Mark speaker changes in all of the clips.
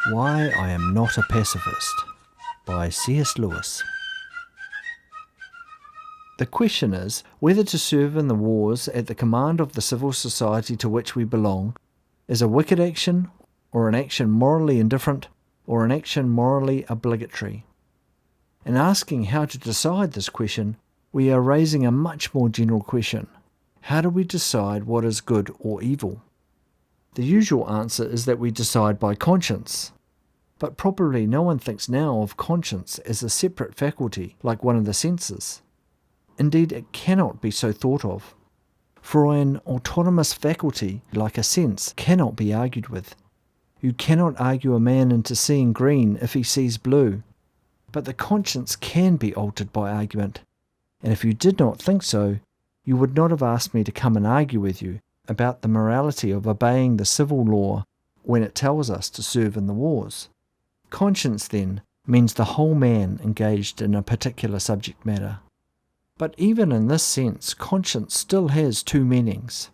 Speaker 1: Why I Am Not a Pacifist by C.S. Lewis. The question is whether to serve in the wars at the command of the civil society to which we belong is a wicked action, or an action morally indifferent, or an action morally obligatory. In asking how to decide this question, we are raising a much more general question. How do we decide what is good or evil? The usual answer is that we decide by conscience. But probably no one thinks now of conscience as a separate faculty like one of the senses. Indeed, it cannot be so thought of. For an autonomous faculty like a sense cannot be argued with. You cannot argue a man into seeing green if he sees blue. But the conscience can be altered by argument. And if you did not think so, you would not have asked me to come and argue with you about the morality of obeying the civil law when it tells us to serve in the wars. Conscience, then, means the whole man engaged in a particular subject matter. But even in this sense, conscience still has two meanings.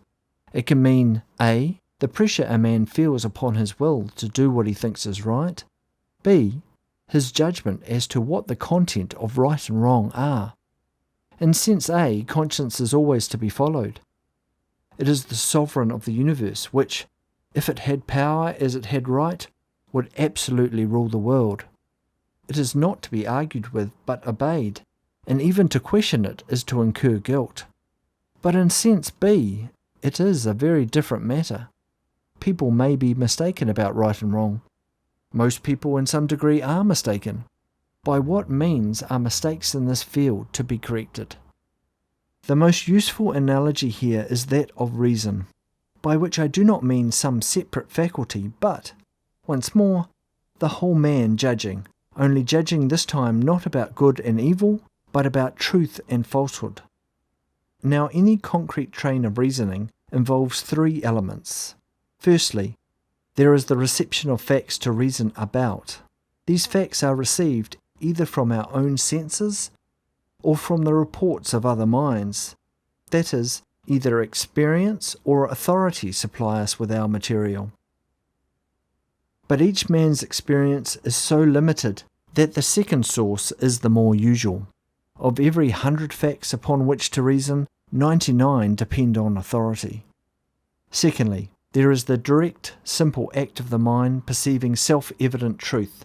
Speaker 1: It can mean A, the pressure a man feels upon his will to do what he thinks is right, B, his judgment as to what the content of right and wrong are. In sense A, conscience is always to be followed. It is the sovereign of the universe, which, if it had power as it had right, would absolutely rule the world. It is not to be argued with, but obeyed, and even to question it is to incur guilt. But in sense B, it is a very different matter. People may be mistaken about right and wrong. Most people in some degree are mistaken. By what means are mistakes in this field to be corrected? The most useful analogy here is that of reason, by which I do not mean some separate faculty, but, once more, the whole man judging, only judging this time not about good and evil, but about truth and falsehood. Now, any concrete train of reasoning involves three elements. Firstly, there is the reception of facts to reason about. These facts are received either from our own senses or from the reports of other minds. That is, either experience or authority supply us with our material. But each man's experience is so limited that the second source is the more usual. Of every 100 facts upon which to reason, 99 depend on authority. Secondly, there is the direct, simple act of the mind perceiving self-evident truth,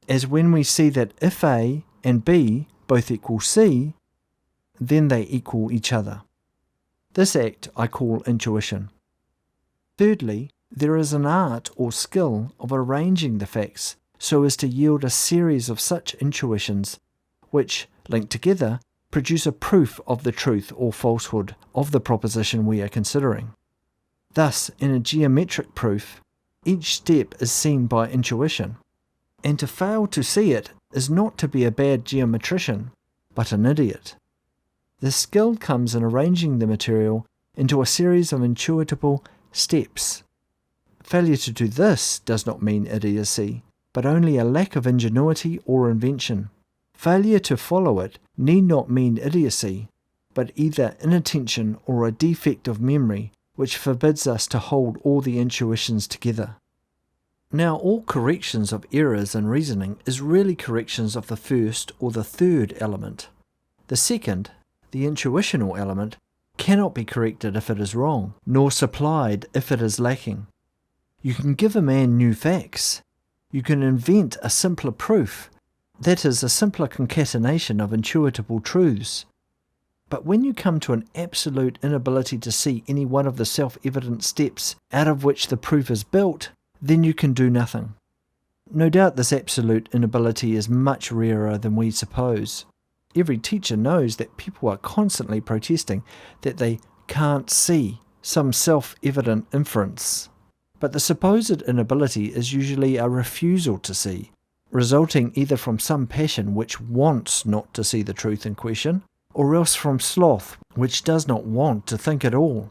Speaker 1: as when we see that if A and B both equal C, then they equal each other. This act I call intuition. Thirdly, there is an art or skill of arranging the facts so as to yield a series of such intuitions which, linked together, produce a proof of the truth or falsehood of the proposition we are considering. Thus, in a geometric proof, each step is seen by intuition, and to fail to see it is not to be a bad geometrician, but an idiot. The skill comes in arranging the material into a series of intuitable steps. Failure to do this does not mean idiocy, but only a lack of ingenuity or invention. Failure to follow it need not mean idiocy, but either inattention or a defect of memory which forbids us to hold all the intuitions together. Now, all corrections of errors in reasoning is really corrections of the first or the third element. The second, the intuitional element, cannot be corrected if it is wrong, nor supplied if it is lacking. You can give a man new facts. You can invent a simpler proof, that is, a simpler concatenation of intuitable truths. But when you come to an absolute inability to see any one of the self-evident steps out of which the proof is built, then you can do nothing. No doubt this absolute inability is much rarer than we suppose. Every teacher knows that people are constantly protesting that they can't see some self-evident inference. But the supposed inability is usually a refusal to see, resulting either from some passion which wants not to see the truth in question, or else from sloth which does not want to think at all.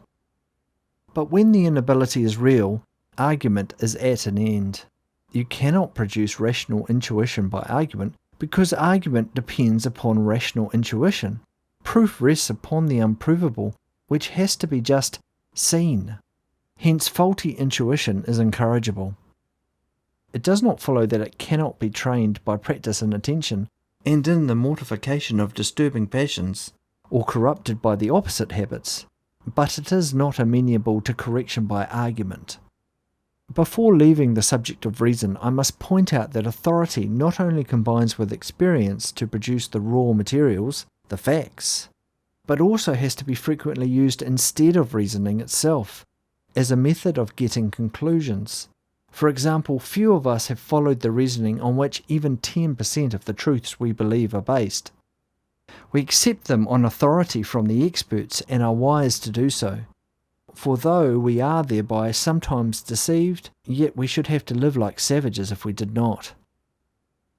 Speaker 1: But when the inability is real, argument is at an end. You cannot produce rational intuition by argument, because argument depends upon rational intuition. Proof rests upon the unprovable, which has to be just seen. Hence faulty intuition is incorrigible. it does not follow that it cannot be trained by practice and attention, and in the mortification of disturbing passions, or corrupted by the opposite habits, but it is not amenable to correction by argument. Before leaving the subject of reason, I must point out that authority not only combines with experience to produce the raw materials, the facts, but also has to be frequently used instead of reasoning itself, as a method of getting conclusions. For example, few of us have followed the reasoning on which even 10% of the truths we believe are based. We accept them on authority from the experts and are wise to do so. For though we are thereby sometimes deceived, yet we should have to live like savages if we did not.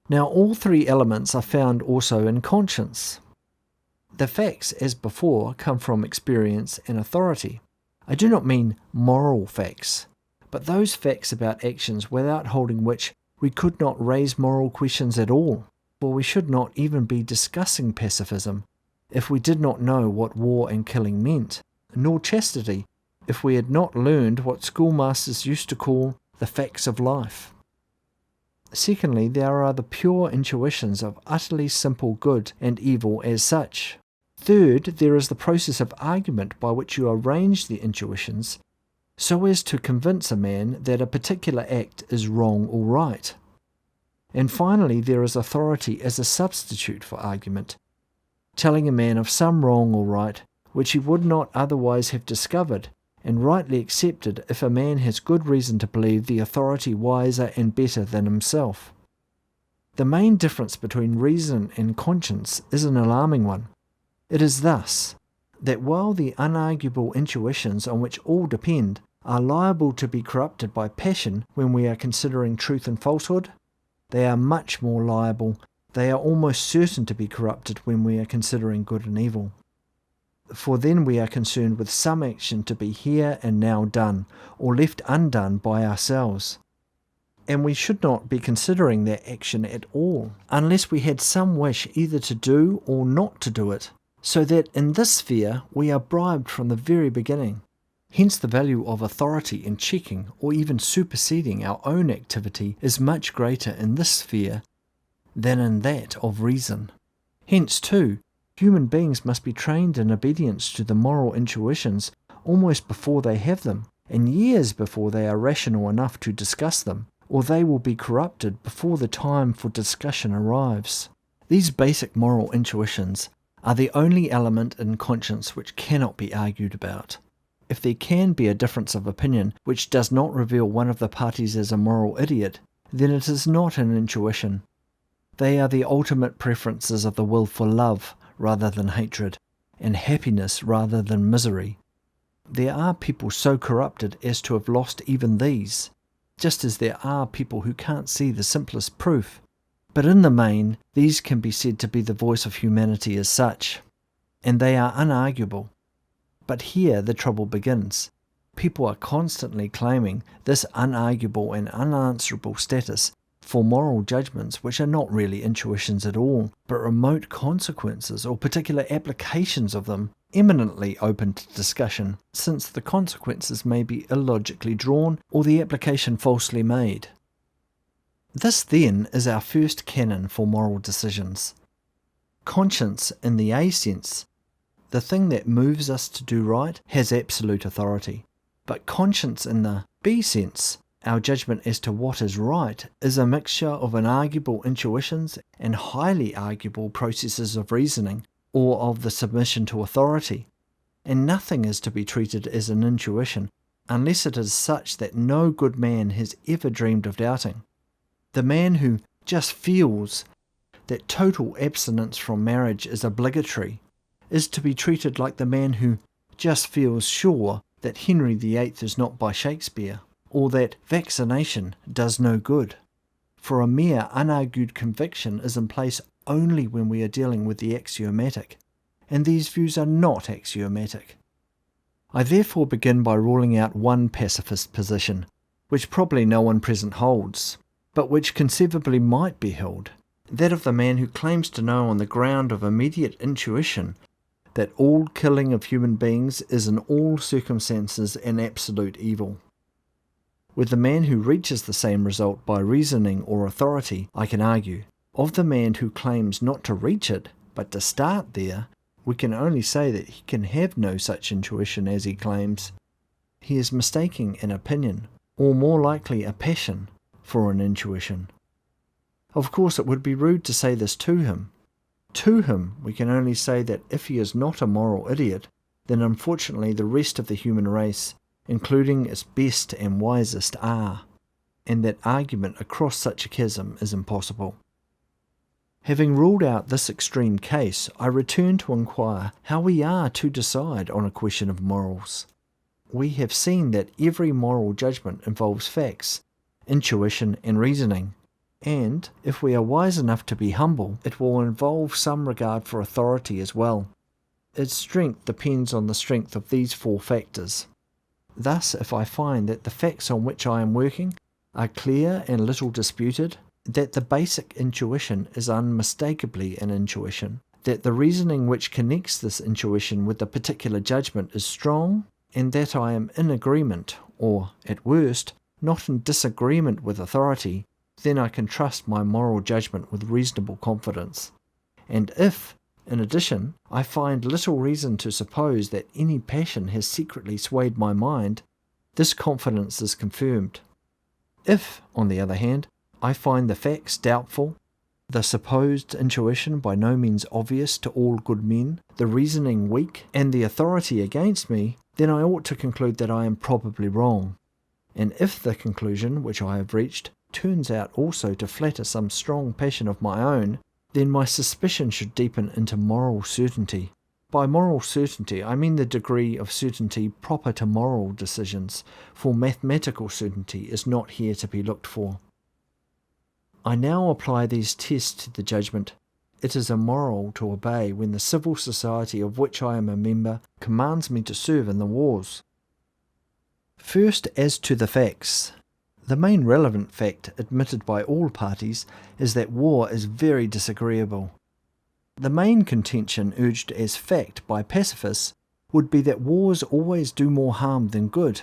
Speaker 1: Now all three elements are found also in conscience. The facts, as before, come from experience and authority. I do not mean moral facts, but those facts about actions without holding which we could not raise moral questions at all, for we should not even be discussing pacifism if we did not know what war and killing meant, nor chastity if we had not learned what schoolmasters used to call the facts of life. Secondly, there are the pure intuitions of utterly simple good and evil as such. Third, there is the process of argument by which you arrange the intuitions so as to convince a man that a particular act is wrong or right. And finally, there is authority as a substitute for argument, telling a man of some wrong or right which he would not otherwise have discovered and rightly accepted if a man has good reason to believe the authority wiser and better than himself. The main difference between reason and conscience is an alarming one. It is thus that while the unarguable intuitions on which all depend are liable to be corrupted by passion when we are considering truth and falsehood, they are much more liable, they are almost certain to be corrupted when we are considering good and evil. For then we are concerned with some action to be here and now done, or left undone by ourselves. And we should not be considering that action at all, unless we had some wish either to do or not to do it, so that in this sphere we are bribed from the very beginning. Hence the value of authority in checking or even superseding our own activity is much greater in this sphere than in that of reason. Hence, too, human beings must be trained in obedience to the moral intuitions almost before they have them, and years before they are rational enough to discuss them, or they will be corrupted before the time for discussion arrives. These basic moral intuitions are the only element in conscience which cannot be argued about. If there can be a difference of opinion which does not reveal one of the parties as a moral idiot, then it is not an intuition. They are the ultimate preferences of the will for love rather than hatred, and happiness rather than misery. There are people so corrupted as to have lost even these, just as there are people who can't see the simplest proof. But in the main, these can be said to be the voice of humanity as such, and they are unarguable. But here the trouble begins. People are constantly claiming this unarguable and unanswerable status for moral judgments which are not really intuitions at all, but remote consequences or particular applications of them, eminently open to discussion, since the consequences may be illogically drawn or the application falsely made. This then is our first canon for moral decisions. Conscience in the A sense, the thing that moves us to do right, has absolute authority. But conscience in the B sense, our judgment as to what is right, is a mixture of inarguable intuitions and highly arguable processes of reasoning, or of the submission to authority. And nothing is to be treated as an intuition, unless it is such that no good man has ever dreamed of doubting. The man who just feels that total abstinence from marriage is obligatory is to be treated like the man who just feels sure that Henry VIII is not by Shakespeare, or that vaccination does no good. For a mere unargued conviction is in place only when we are dealing with the axiomatic, and these views are not axiomatic. I therefore begin by ruling out one pacifist position, which probably no one present holds, but which conceivably might be held, that of the man who claims to know on the ground of immediate intuition that all killing of human beings is in all circumstances an absolute evil. With the man who reaches the same result by reasoning or authority, I can argue. Of the man who claims not to reach it, but to start there, we can only say that he can have no such intuition as he claims. He is mistaking an opinion, or more likely a passion, for an intuition. Of course, it would be rude to say this to him. To him, we can only say that if he is not a moral idiot, then unfortunately the rest of the human race, including its best and wisest, are, and that argument across such a chasm is impossible. Having ruled out this extreme case, I return to inquire how we are to decide on a question of morals. We have seen that every moral judgment involves facts, intuition and reasoning, and, if we are wise enough to be humble, it will involve some regard for authority as well. Its strength depends on the strength of these four factors. Thus, if I find that the facts on which I am working are clear and little disputed, that the basic intuition is unmistakably an intuition, that the reasoning which connects this intuition with a particular judgment is strong, and that I am in agreement, or, at worst, not in disagreement with authority, then I can trust my moral judgment with reasonable confidence. And if, in addition, I find little reason to suppose that any passion has secretly swayed my mind, this confidence is confirmed. If, on the other hand, I find the facts doubtful, the supposed intuition by no means obvious to all good men, the reasoning weak, and the authority against me, then I ought to conclude that I am probably wrong. And if the conclusion which I have reached turns out also to flatter some strong passion of my own, then my suspicion should deepen into moral certainty. By moral certainty, I mean the degree of certainty proper to moral decisions, for mathematical certainty is not here to be looked for. I now apply these tests to the judgment. It is immoral to obey when the civil society of which I am a member commands me to serve in the wars. First, as to the facts. The main relevant fact admitted by all parties is that war is very disagreeable. The main contention urged as fact by pacifists would be that wars always do more harm than good.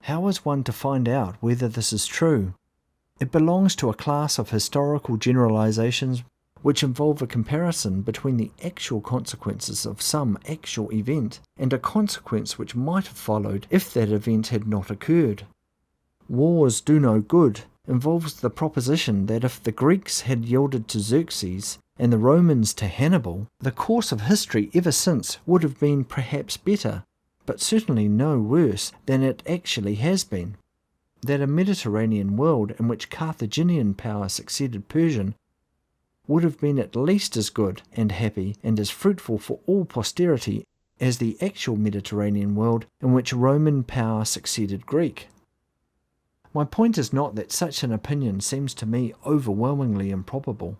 Speaker 1: How is one to find out whether this is true? It belongs to a class of historical generalizations which involve a comparison between the actual consequences of some actual event and a consequence which might have followed if that event had not occurred. Wars do no good involves the proposition that if the Greeks had yielded to Xerxes and the Romans to Hannibal, the course of history ever since would have been perhaps better, but certainly no worse than it actually has been. That a Mediterranean world in which Carthaginian power succeeded Persian would have been at least as good and happy and as fruitful for all posterity as the actual Mediterranean world in which Roman power succeeded Greek. My point is not that such an opinion seems to me overwhelmingly improbable.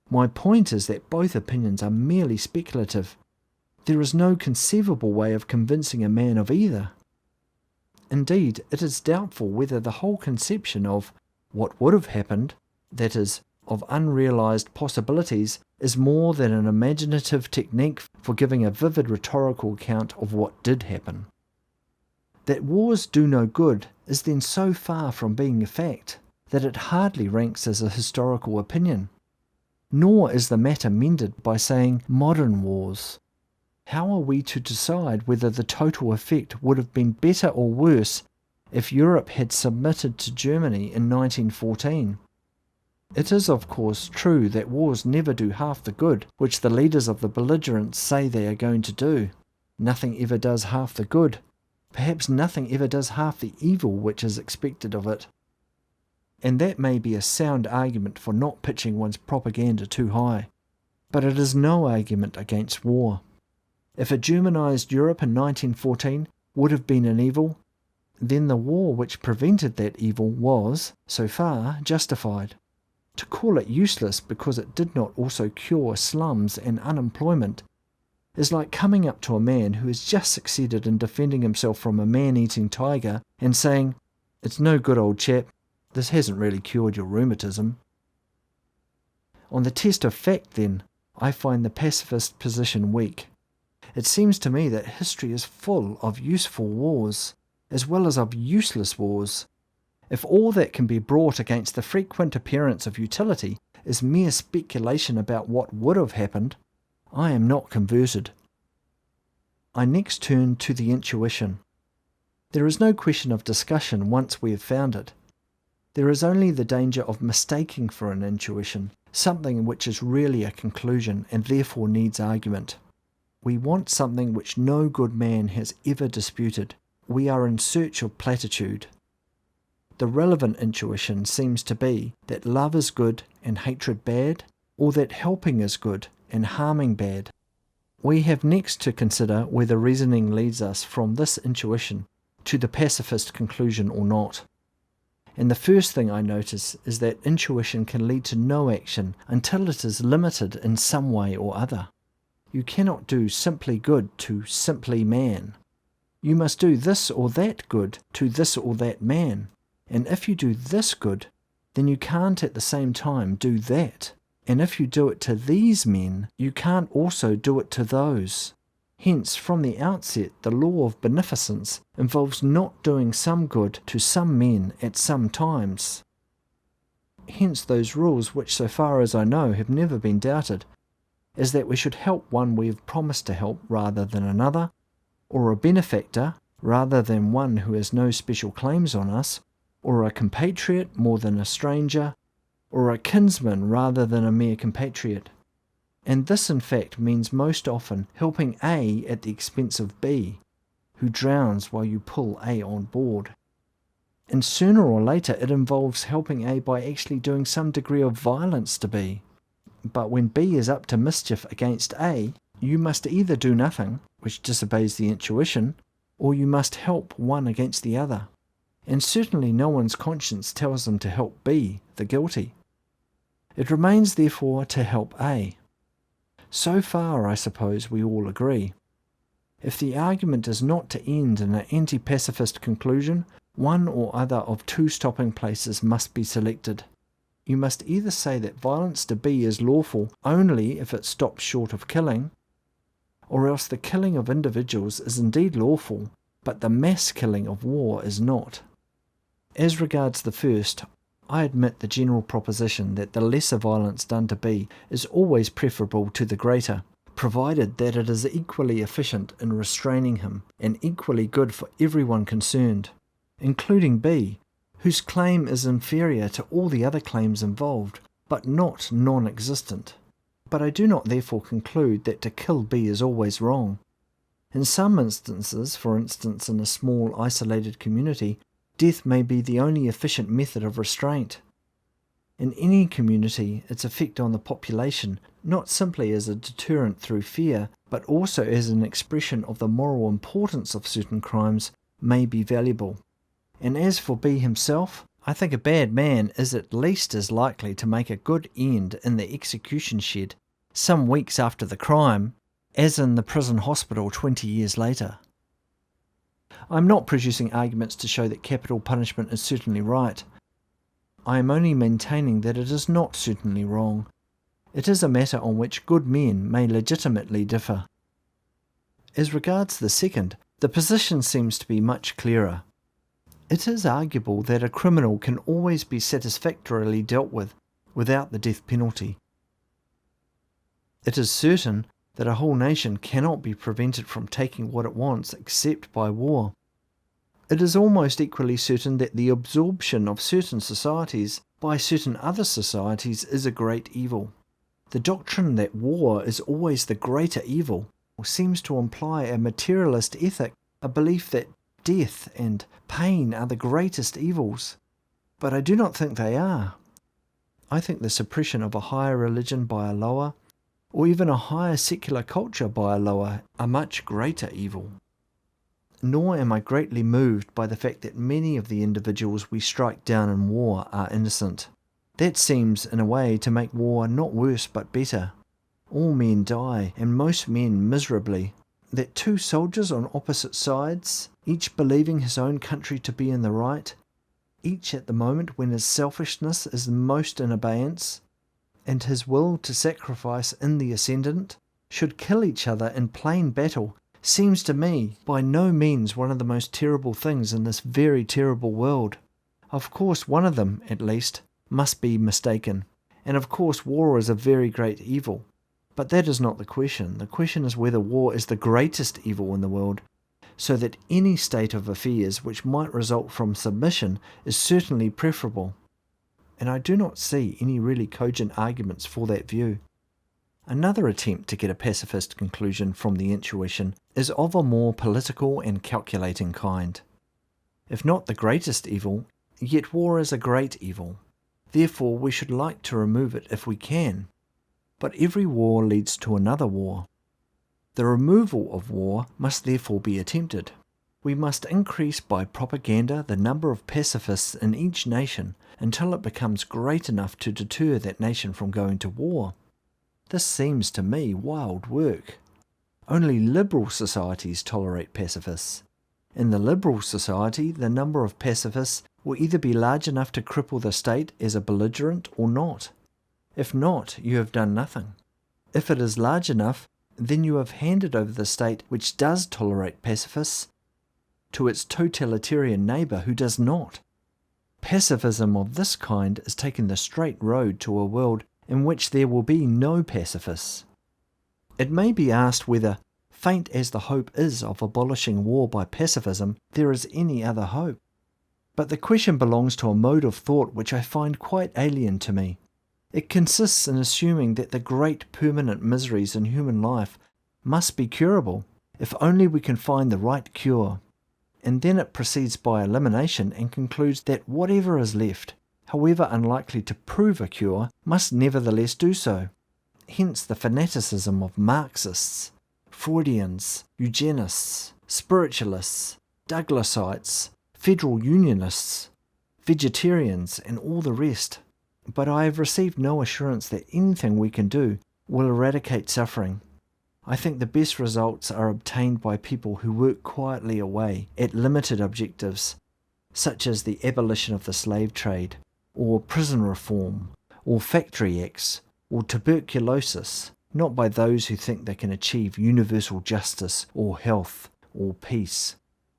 Speaker 1: My point is that both opinions are merely speculative. There is no conceivable way of convincing a man of either. Indeed, it is doubtful whether the whole conception of what would have happened, that is, of unrealized possibilities, is more than an imaginative technique for giving a vivid rhetorical account of what did happen. That wars do no good is then so far from being a fact that it hardly ranks as a historical opinion. Nor is the matter mended by saying modern wars. How are we to decide whether the total effect would have been better or worse if Europe had submitted to Germany in 1914? It is of course true that wars never do half the good which the leaders of the belligerents say they are going to do. Nothing ever does half the good. Perhaps nothing ever does half the evil which is expected of it. And that may be a sound argument for not pitching one's propaganda too high. But it is no argument against war. If a Germanized Europe in 1914 would have been an evil, then the war which prevented that evil was, so far, justified. To call it useless because it did not also cure slums and unemployment is like coming up to a man who has just succeeded in defending himself from a man-eating tiger and saying, "It's no good, old chap, this hasn't really cured your rheumatism." On the test of fact, then, I find the pacifist position weak. It seems to me that history is full of useful wars, as well as of useless wars. If all that can be brought against the frequent appearance of utility is mere speculation about what would have happened, I am not converted. I next turn to the intuition. There is no question of discussion once we have found it. There is only the danger of mistaking for an intuition, something which is really a conclusion and therefore needs argument. We want something which no good man has ever disputed. We are in search of platitude. The relevant intuition seems to be that love is good and hatred bad, or that helping is good and harming bad. We have next to consider whether reasoning leads us from this intuition to the pacifist conclusion or not. And the first thing I notice is that intuition can lead to no action until it is limited in some way or other. You cannot do simply good to simply man. You must do this or that good to this or that man. And if you do this good, then you can't at the same time do that. And if you do it to these men, you can't also do it to those. Hence, from the outset, the law of beneficence involves not doing some good to some men at some times. Hence those rules which, so far as I know, have never been doubted, is that we should help one we have promised to help rather than another, or a benefactor rather than one who has no special claims on us, or a compatriot more than a stranger, or a kinsman rather than a mere compatriot. And this in fact means most often helping A at the expense of B, who drowns while you pull A on board. And sooner or later it involves helping A by actually doing some degree of violence to B. But when B is up to mischief against A, you must either do nothing, which disobeys the intuition, or you must help one against the other. And certainly no one's conscience tells them to help B, the guilty. It remains therefore to help A. So far, I suppose, we all agree. If the argument is not to end in an anti-pacifist conclusion, one or other of two stopping places must be selected. You must either say that violence to B is lawful only if it stops short of killing, or else the killing of individuals is indeed lawful, but the mass killing of war is not. As regards the first, I admit the general proposition that the lesser violence done to B is always preferable to the greater, provided that it is equally efficient in restraining him and equally good for everyone concerned, including B, whose claim is inferior to all the other claims involved, but not non-existent. But I do not therefore conclude that to kill B is always wrong. In some instances, for instance in a small isolated community, death may be the only efficient method of restraint. In any community, its effect on the population, not simply as a deterrent through fear, but also as an expression of the moral importance of certain crimes, may be valuable. And as for B himself, I think a bad man is at least as likely to make a good end in the execution shed some weeks after the crime, as in the prison hospital 20 years later. I am not producing arguments to show that capital punishment is certainly right. I am only maintaining that it is not certainly wrong. It is a matter on which good men may legitimately differ. As regards the second, the position seems to be much clearer. It is arguable that a criminal can always be satisfactorily dealt with without the death penalty. It is certain that a whole nation cannot be prevented from taking what it wants except by war. It is almost equally certain that the absorption of certain societies by certain other societies is a great evil. The doctrine that war is always the greater evil seems to imply a materialist ethic, a belief that death and pain are the greatest evils. But I do not think they are. I think the suppression of a higher religion by a lower, or even a higher secular culture by a lower, are much greater evil. Nor am I greatly moved by the fact that many of the individuals we strike down in war are innocent. That seems, in a way, to make war not worse but better. All men die, and most men miserably. That two soldiers on opposite sides, each believing his own country to be in the right, each at the moment when his selfishness is most in abeyance, and his will to sacrifice in the ascendant, should kill each other in plain battle, seems to me by no means one of the most terrible things in this very terrible world. Of course, one of them, at least, must be mistaken. And of course, war is a very great evil. But that is not the question. The question is whether war is the greatest evil in the world, so that any state of affairs which might result from submission is certainly preferable. And I do not see any really cogent arguments for that view. Another attempt to get a pacifist conclusion from the intuition is of a more political and calculating kind. If not the greatest evil, yet war is a great evil. Therefore we should like to remove it if we can. But every war leads to another war. The removal of war must therefore be attempted. We must increase by propaganda the number of pacifists in each nation until it becomes great enough to deter that nation from going to war. This seems to me wild work. Only liberal societies tolerate pacifists. In the liberal society, the number of pacifists will either be large enough to cripple the state as a belligerent or not. If not, you have done nothing. If it is large enough, then you have handed over the state which does tolerate pacifists to its totalitarian neighbour who does not. Pacifism of this kind is taking the straight road to a world in which there will be no pacifists. It may be asked whether, faint as the hope is of abolishing war by pacifism, there is any other hope. But the question belongs to a mode of thought which I find quite alien to me. It consists in assuming that the great permanent miseries in human life must be curable, if only we can find the right cure. And then it proceeds by elimination and concludes that whatever is left, however unlikely to prove a cure, must nevertheless do so. Hence the fanaticism of Marxists, Freudians, eugenists, spiritualists, Douglasites, federal unionists, vegetarians, and all the rest. But I have received no assurance that anything we can do will eradicate suffering. I think the best results are obtained by people who work quietly away at limited objectives, such as the abolition of the slave trade, or prison reform, or factory acts, or tuberculosis, not by those who think they can achieve universal justice, or health, or peace.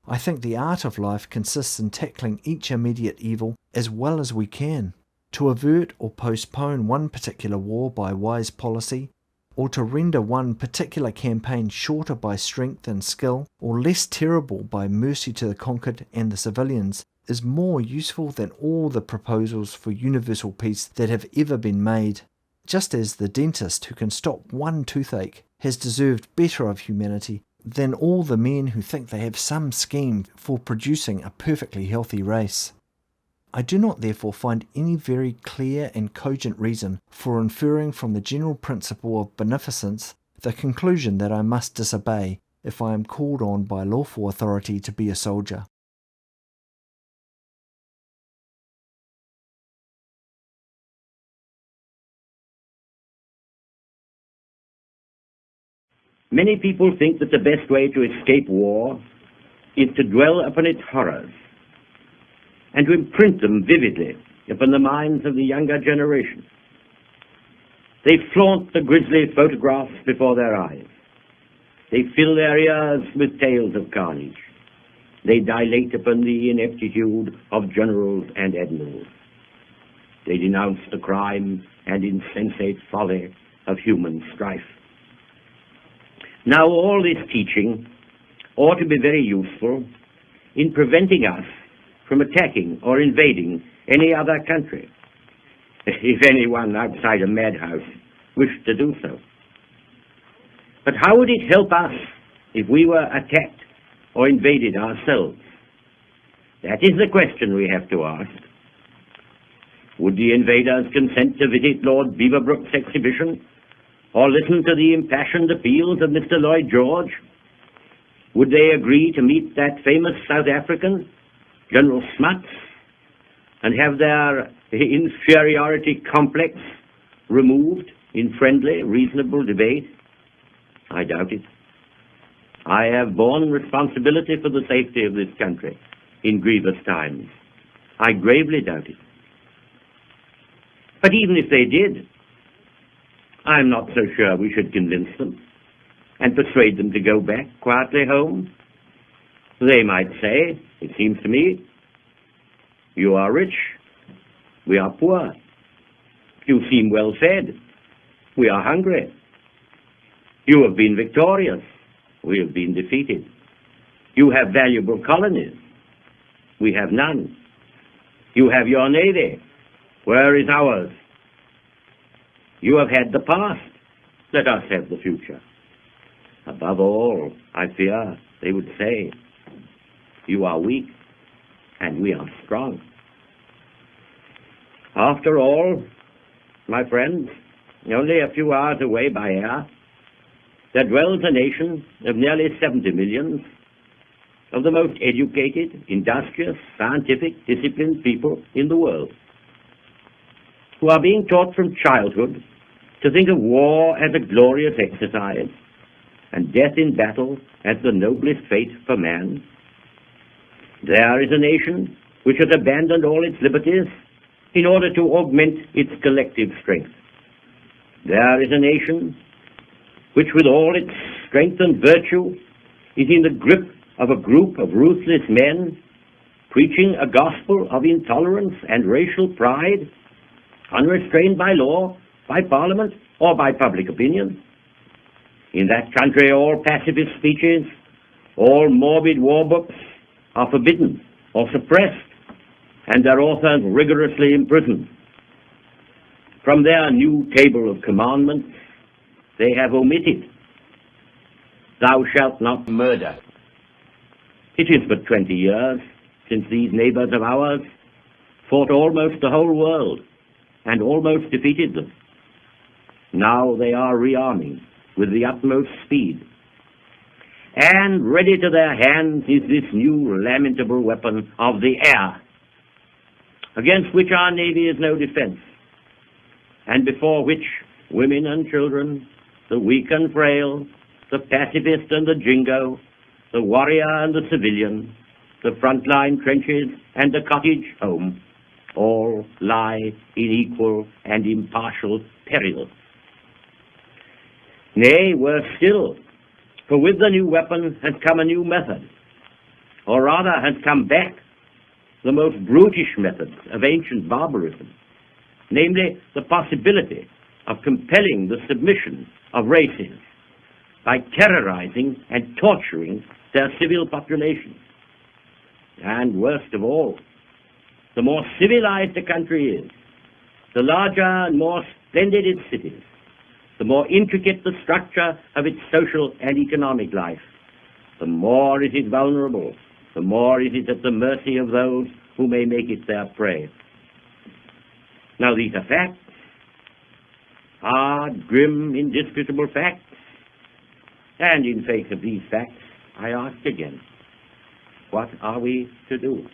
Speaker 1: I think the art of life consists in tackling each immediate evil as well as we can. To avert or postpone one particular war by wise policy, or to render one particular campaign shorter by strength and skill, or less terrible by mercy to the conquered and the civilians, is more useful than all the proposals for universal peace that have ever been made. Just as the dentist who can stop one toothache has deserved better of humanity than all the men who think they have some scheme for producing a perfectly healthy race. I do not therefore find any very clear and cogent reason for inferring from the general principle of beneficence the conclusion that I must disobey if I am called on by lawful authority to be a soldier.
Speaker 2: Many people think that the best way to escape war is to dwell upon its horrors and to imprint them vividly upon the minds of the younger generation. They flaunt the grisly photographs before their eyes. They fill their ears with tales of carnage. They dilate upon the ineptitude of generals and admirals. They denounce the crime and insensate folly of human strife. Now all this teaching ought to be very useful in preventing us from attacking or invading any other country, if anyone outside a madhouse wished to do so. But how would it help us if we were attacked or invaded ourselves? That is the question we have to ask. Would the invaders consent to visit Lord Beaverbrook's exhibition, or listen to the impassioned appeals of Mr. Lloyd George? Would they agree to meet that famous South African, General Smuts, and have their inferiority complex removed in friendly, reasonable debate? I doubt it. I have borne responsibility for the safety of this country in grievous times. I gravely doubt it. But even if they did, I'm not so sure we should convince them and persuade them to go back quietly home. They might say, it seems to me, You are rich. We are poor. You seem well fed. We are hungry. You have been victorious. We have been defeated. You have valuable colonies. We have none. You have your navy. Where is ours? You have had the past. Let us have the future. Above all, I fear, they would say, you are weak and we are strong. After all, my friends, only a few hours away by air, there dwells a nation of nearly 70 millions of the most educated, industrious, scientific, disciplined people in the world, who are being taught from childhood to think of war as a glorious exercise and death in battle as the noblest fate for man. There is a nation which has abandoned all its liberties in order to augment its collective strength. There is a nation which, with all its strength and virtue, is in the grip of a group of ruthless men preaching a gospel of intolerance and racial pride, unrestrained by law, by parliament, or by public opinion. In that country, all pacifist speeches, all morbid war books are forbidden or suppressed, and their authors rigorously imprisoned. From their new table of commandments, they have omitted, "Thou shalt not murder." It is but 20 years since these neighbors of ours fought almost the whole world and almost defeated them. Now they are rearming with the utmost speed, and ready to their hands is this new lamentable weapon of the air, against which our navy is no defense, and before which women and children, the weak and frail, the pacifist and the jingo, the warrior and the civilian, the frontline trenches and the cottage home, all lie in equal and impartial peril. Nay, worse still, for with the new weapon has come a new method, or rather has come back the most brutish methods of ancient barbarism, namely the possibility of compelling the submission of races by terrorizing and torturing their civil populations. And worst of all, the more civilized a country is, the larger and more splendid its cities, the more intricate the structure of its social and economic life, the more it is vulnerable, the more it is at the mercy of those who may make it their prey. Now these are facts, hard, grim, indisputable facts, and in face of these facts, I ask again, what are we to do?